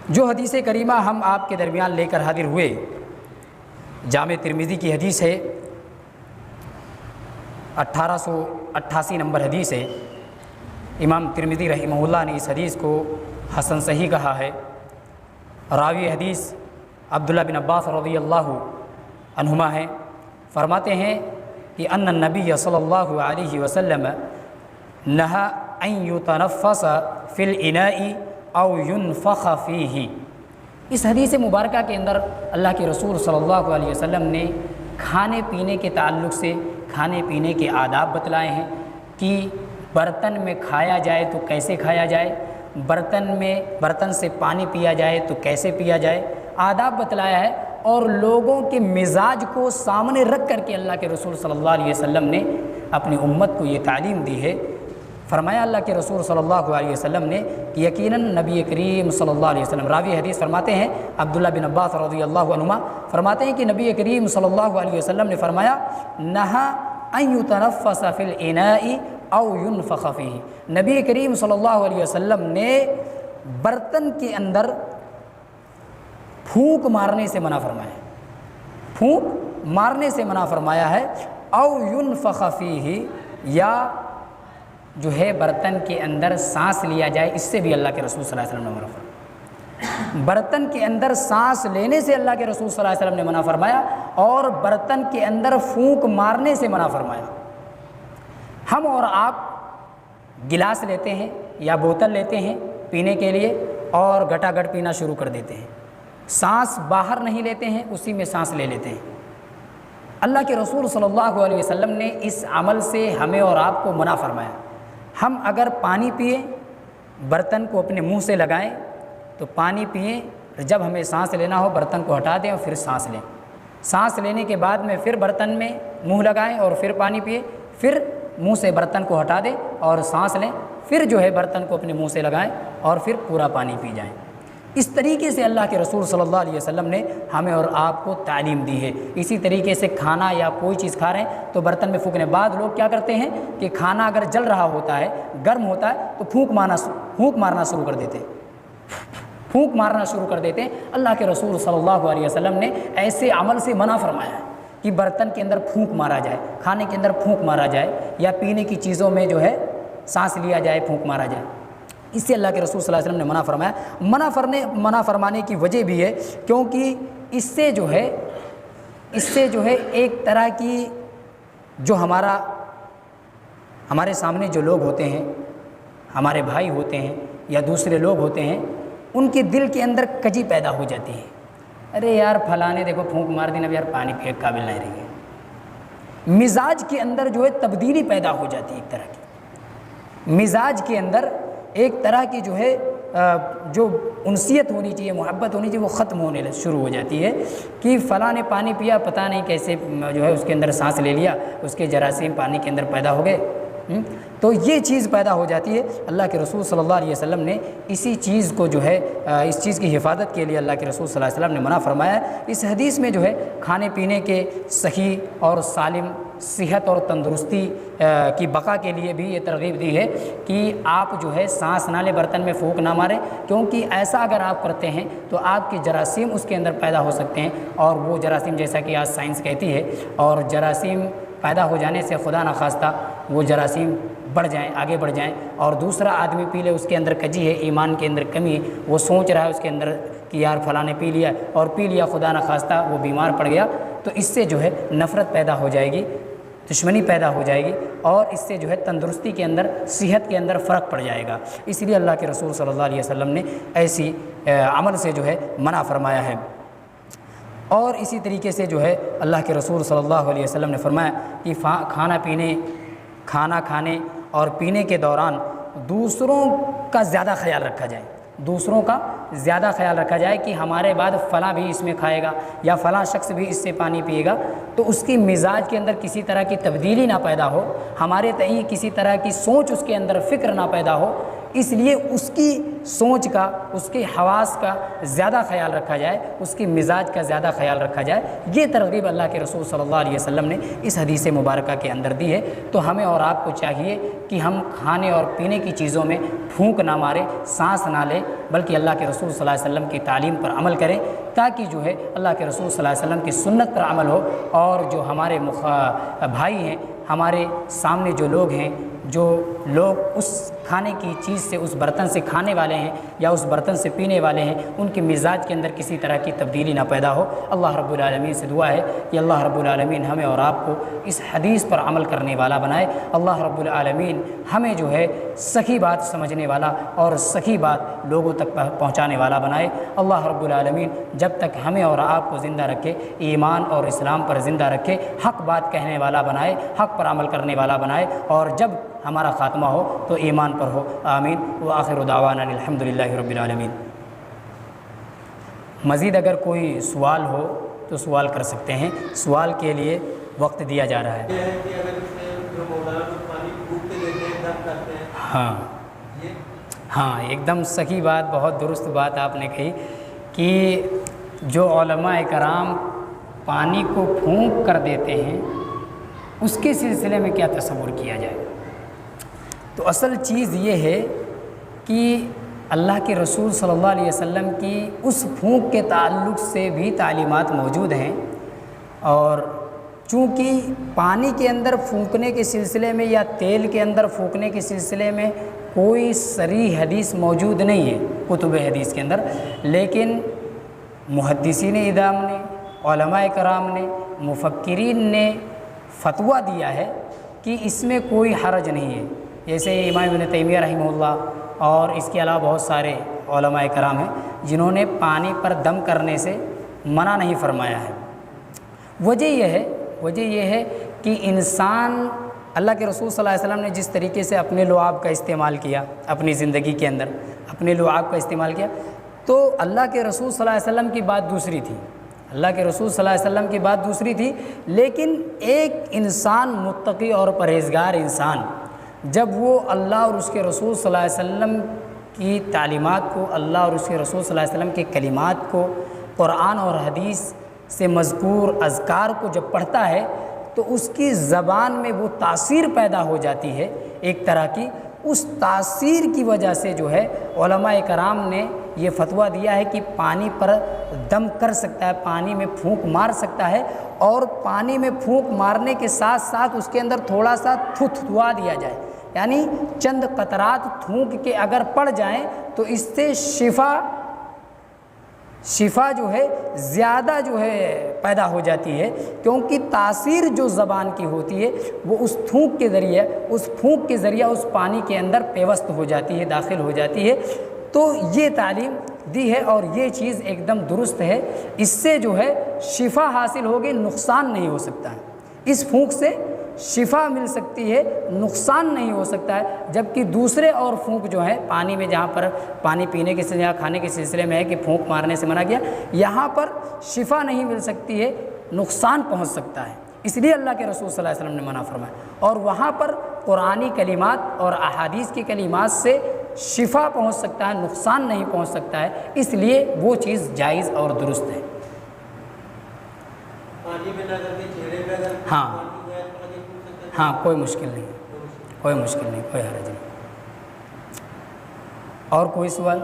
جو حدیث کریمہ ہم آپ کے درمیان لے کر حاضر ہوئے جامع ترمذی کی حدیث ہے، 1888 نمبر حدیث ہے۔ امام ترمذی رحمہ اللہ نے اس حدیث کو حسن صحیح کہا ہے۔ راوی حدیث عبداللہ بن عباس رضی اللہ عنہما ہیں، فرماتے ہیں کہ ان النبی صلی اللہ علیہ وسلم نہا ان یتنفس فی الاناء او ینفخ فیہ۔ اس حدیث مبارکہ کے اندر اللہ کے رسول صلی اللہ علیہ وسلم نے کھانے پینے کے تعلق سے کھانے پینے کے آداب بتلائے ہیں کہ برتن میں کھایا جائے تو کیسے کھایا جائے، برتن سے پانی پیا جائے تو کیسے پیا جائے، آداب بتلایا ہے۔ اور لوگوں کے مزاج کو سامنے رکھ کر کے اللہ کے رسول صلی اللہ علیہ وسلم نے اپنی امت کو یہ تعلیم دی ہے۔ فرمایا اللہ کے رسول صلی اللہ علیہ وسلم نے کہ یقیناً نبی کریم صلی اللہ علیہ وسلم، راوی حدیث فرماتے ہیں عبداللہ بن عباس رضی اللہ عنہما فرماتے ہیں کہ نبی کریم صلی اللہ علیہ وسلم نے فرمایا نہا ان یتنفس فی الاناء او ینفخ فیہ۔ نبی کریم صلی اللہ علیہ وسلم نے برتن کے اندر پھونک مارنے سے منع فرمایا ہے، پھونک مارنے سے منع فرمایا ہے، او ینفخ فیہ، یا جو ہے برتن کے اندر سانس لیا جائے، اس سے بھی اللہ کے رسول صلی اللہ علیہ وسلم نے منع فرمایا۔ برتن کے اندر سانس لینے سے اللہ کے رسول صلی اللہ علیہ وسلم نے منع فرمایا، اور برتن کے اندر پھونک مارنے سے منع فرمایا۔ ہم اور آپ گلاس لیتے ہیں یا بوتل لیتے ہیں پینے کے لیے اور گٹا گٹ پینا شروع کر دیتے ہیں، سانس باہر نہیں لیتے ہیں، اسی میں سانس لے لیتے ہیں۔ اللہ کے رسول صلی اللہ علیہ وسلم نے اس عمل سے ہمیں اور آپ کو منع فرمایا۔ ہم اگر پانی پئیں، برتن کو اپنے منہ سے لگائیں تو پانی پئیں، جب ہمیں سانس لینا ہو برتن کو ہٹا دیں اور پھر سانس لیں، سانس لینے کے بعد میں پھر برتن میں منہ لگائیں اور پھر پانی پئیں، پھر منہ سے برتن کو ہٹا دیں اور سانس لیں، پھر جو ہے برتن کو اپنے منہ سے لگائیں اور پھر پورا پانی پی جائیں۔ اس طریقے سے اللہ کے رسول صلی اللہ علیہ وسلم نے ہمیں اور آپ کو تعلیم دی ہے۔ اسی طریقے سے کھانا یا کوئی چیز کھا رہے ہیں تو برتن میں پھونکنے، بعد لوگ کیا کرتے ہیں کہ کھانا اگر جل رہا ہوتا ہے، گرم ہوتا ہے تو پھونک مارنا شروع کر دیتے ہیں، پھونک مارنا شروع کر دیتے ہیں۔ اللہ کے رسول صلی اللہ علیہ وسلم نے ایسے عمل سے منع فرمایا ہے کہ برتن کے اندر پھونک مارا جائے، کھانے کے اندر پھونک مارا جائے، یا پینے کی چیزوں میں جو ہے سانس لیا جائے، پھونک مارا جائے۔ اس سے اللہ کے رسول صلی اللہ علیہ وسلم نے منع فرمایا۔ منع فرمانے کی وجہ بھی ہے کیونکہ اس سے جو ہے ایک طرح کی جو ہمارے سامنے جو لوگ ہوتے ہیں، ہمارے بھائی ہوتے ہیں یا دوسرے لوگ ہوتے ہیں، ان کے دل کے اندر کجی پیدا ہو جاتی ہے، ارے یار فلاں نے دیکھو پھونک مار دی، اب یار پانی پینے کے قابل نہیں رہی ہے۔ مزاج کے اندر جو ہے تبدیلی پیدا ہو جاتی ہے، ایک طرح کی مزاج کے اندر ایک طرح کی جو انسیت ہونی چاہیے، محبت ہونی چاہیے، وہ ختم ہونے شروع ہو جاتی ہے کہ فلاں نے پانی پیا، پتہ نہیں کیسے جو ہے اس کے اندر سانس لے لیا، اس کے جراثیم پانی کے اندر پیدا ہو گئے، تو یہ چیز پیدا ہو جاتی ہے۔ اللہ کے رسول صلی اللہ علیہ وسلم نے اسی چیز کو جو ہے اس چیز کی حفاظت کے لیے اللہ کے رسول صلی اللہ علیہ وسلم نے منع فرمایا ہے۔ اس حدیث میں جو ہے کھانے پینے کے صحیح اور سالم صحت اور تندرستی کی بقا کے لیے بھی یہ ترغیب دی ہے کہ آپ جو ہے سانس نہ لیں، برتن میں پھونک نہ ماریں، کیونکہ ایسا اگر آپ کرتے ہیں تو آپ کے جراثیم اس کے اندر پیدا ہو سکتے ہیں، اور وہ جراثیم جیسا کہ آج سائنس کہتی ہے، اور جراثیم پیدا ہو جانے سے خدا نخواستہ وہ جراثیم آگے بڑھ جائیں، اور دوسرا آدمی پی لے، اس کے اندر کجی ہے، ایمان کے اندر کمی ہے، وہ سوچ رہا ہے اس کے اندر کہ یار فلاں نے پی لیا خدا نخواستہ وہ بیمار پڑ گیا، تو اس سے جو ہے نفرت پیدا ہو جائے گی، دشمنی پیدا ہو جائے گی، اور اس سے جو ہے تندرستی کے اندر، صحت کے اندر فرق پڑ جائے گا۔ اس لیے اللہ کے رسول صلی اللہ علیہ وسلم نے ایسی عمل سے جو ہے منع فرمایا ہے۔ اور اسی طریقے سے جو ہے اللہ کے رسول صلی اللہ علیہ وسلم نے فرمایا کہ کھانا کھانے اور پینے کے دوران دوسروں کا زیادہ خیال رکھا جائے کہ ہمارے بعد فلاں بھی اس میں کھائے گا یا فلاں شخص بھی اس سے پانی پیے گا، تو اس کی مزاج کے اندر کسی طرح کی تبدیلی نہ پیدا ہو، ہمارے تئیں کسی طرح کی سوچ اس کے اندر، فکر نہ پیدا ہو، اس لیے اس کی سوچ کا، اس کے حواس کا زیادہ خیال رکھا جائے، اس کی مزاج کا زیادہ خیال رکھا جائے۔ یہ ترغیب اللہ کے رسول صلی اللہ علیہ وسلم نے اس حدیث مبارکہ کے اندر دی ہے۔ تو ہمیں اور آپ کو چاہیے کہ ہم کھانے اور پینے کی چیزوں میں پھونک نہ مارے، سانس نہ لے، بلکہ اللہ کے رسول صلی اللہ علیہ وسلم کی تعلیم پر عمل کریں، تاکہ جو ہے اللہ کے رسول صلی اللہ علیہ وسلم کی سنت پر عمل ہو، اور جو ہمارے بھائی ہیں، ہمارے سامنے جو لوگ ہیں، جو لوگ اس کھانے کی چیز سے، اس برتن سے کھانے والے ہیں یا اس برتن سے پینے والے ہیں، ان کے مزاج کے اندر کسی طرح کی تبدیلی نہ پیدا ہو۔ اللہ رب العالمین سے دعا ہے کہ اللہ رب العالمین ہمیں اور آپ کو اس حدیث پر عمل کرنے والا بنائے۔ اللہ رب العالمین ہمیں جو ہے صحیح بات سمجھنے والا اور صحیح بات لوگوں تک پہنچانے والا بنائے۔ اللہ رب العالمین جب تک ہمیں اور آپ کو زندہ رکھے، ایمان اور اسلام پر زندہ رکھے، حق بات کہنے والا بنائے، حق پر عمل کرنے والا بنائے، اور جب ہمارا خاتمہ ہو تو ایمان پر ہو۔ آمین۔ وآخر دعوانا الحمدللہ رب العالمین۔ مزید اگر کوئی سوال ہو تو سوال کر سکتے ہیں، سوال کے لیے وقت دیا جا رہا ہے۔ ہاں ایک دم صحیح بات، بہت درست بات آپ نے کہی کہ جو علماء کرام پانی کو پھونک کر دیتے ہیں، اس کے سلسلے میں کیا تصور کیا جائے؟ تو اصل چیز یہ ہے کہ اللہ کے رسول صلی اللہ علیہ وسلم کی اس پھونک کے تعلق سے بھی تعلیمات موجود ہیں، اور چونکہ پانی کے اندر پھونکنے کے سلسلے میں یا تیل کے اندر پھونکنے کے سلسلے میں کوئی صریح حدیث موجود نہیں ہے کتب حدیث کے اندر، لیکن محدثین اعظام نے، علماء کرام نے، مفکرین نے فتویٰ دیا ہے کہ اس میں کوئی حرج نہیں ہے۔ جیسے امام ابن تیمیہ رحمہ اللہ اور اس کے علاوہ بہت سارے علماء کرام ہیں جنہوں نے پانی پر دم کرنے سے منع نہیں فرمایا ہے۔ وجہ یہ ہے کہ انسان، اللہ کے رسول صلی اللہ علیہ وسلم نے جس طریقے سے اپنے لعاب کا استعمال کیا، اپنی زندگی کے اندر اپنے لعاب کا استعمال کیا، تو اللہ کے رسول صلی اللہ علیہ وسلم کی بات دوسری تھی، اللہ کے رسول صلی اللہ علیہ وسلم کی بات دوسری تھی، لیکن ایک انسان متقی اور پرہیزگار انسان جب وہ اللہ اور اس کے رسول صلی اللہ علیہ وسلم کی تعلیمات کو، اللہ اور اس کے رسول صلی اللہ علیہ وسلم کے کلمات کو، قرآن اور حدیث سے مذکور اذکار کو جب پڑھتا ہے تو اس کی زبان میں وہ تاثیر پیدا ہو جاتی ہے ایک طرح کی۔ اس تاثیر کی وجہ سے جو ہے علماء کرام نے یہ فتویٰ دیا ہے کہ پانی پر دم کر سکتا ہے، پانی میں پھونک مار سکتا ہے، اور پانی میں پھونک مارنے کے ساتھ ساتھ اس کے اندر تھوڑا سا تھتھوا دیا جائے، یعنی چند قطرات تھونک کے اگر پڑ جائیں تو اس سے شفا جو ہے زیادہ جو ہے پیدا ہو جاتی ہے، کیونکہ تاثیر جو زبان کی ہوتی ہے وہ اس پھونک کے ذریعہ اس پانی کے اندر پیوست ہو جاتی ہے، داخل ہو جاتی ہے۔ تو یہ تعلیم دی ہے اور یہ چیز ایک دم درست ہے، اس سے جو ہے شفا حاصل ہوگی، نقصان نہیں ہو سکتا ہے، اس پھونک سے شفا مل سکتی ہے، نقصان نہیں ہو سکتا ہے۔ جبکہ دوسرے اور پھونک جو ہیں پانی میں، جہاں پر پانی پینے کے سلسلے یا کھانے کے سلسلے میں ہے کہ پھونک مارنے سے منع کیا، یہاں پر شفا نہیں مل سکتی ہے، نقصان پہنچ سکتا ہے، اس لیے اللہ کے رسول صلی اللہ علیہ وسلم نے منع فرمایا، اور وہاں پر قرآنی کلمات اور احادیث کی کلمات سے شفا پہنچ سکتا ہے، نقصان نہیں پہنچ سکتا ہے، اس لیے وہ چیز جائز اور درست ہے۔ ہاں کوئی مشکل نہیں، کوئی حرج نہیں۔ اور کوئی سوال؟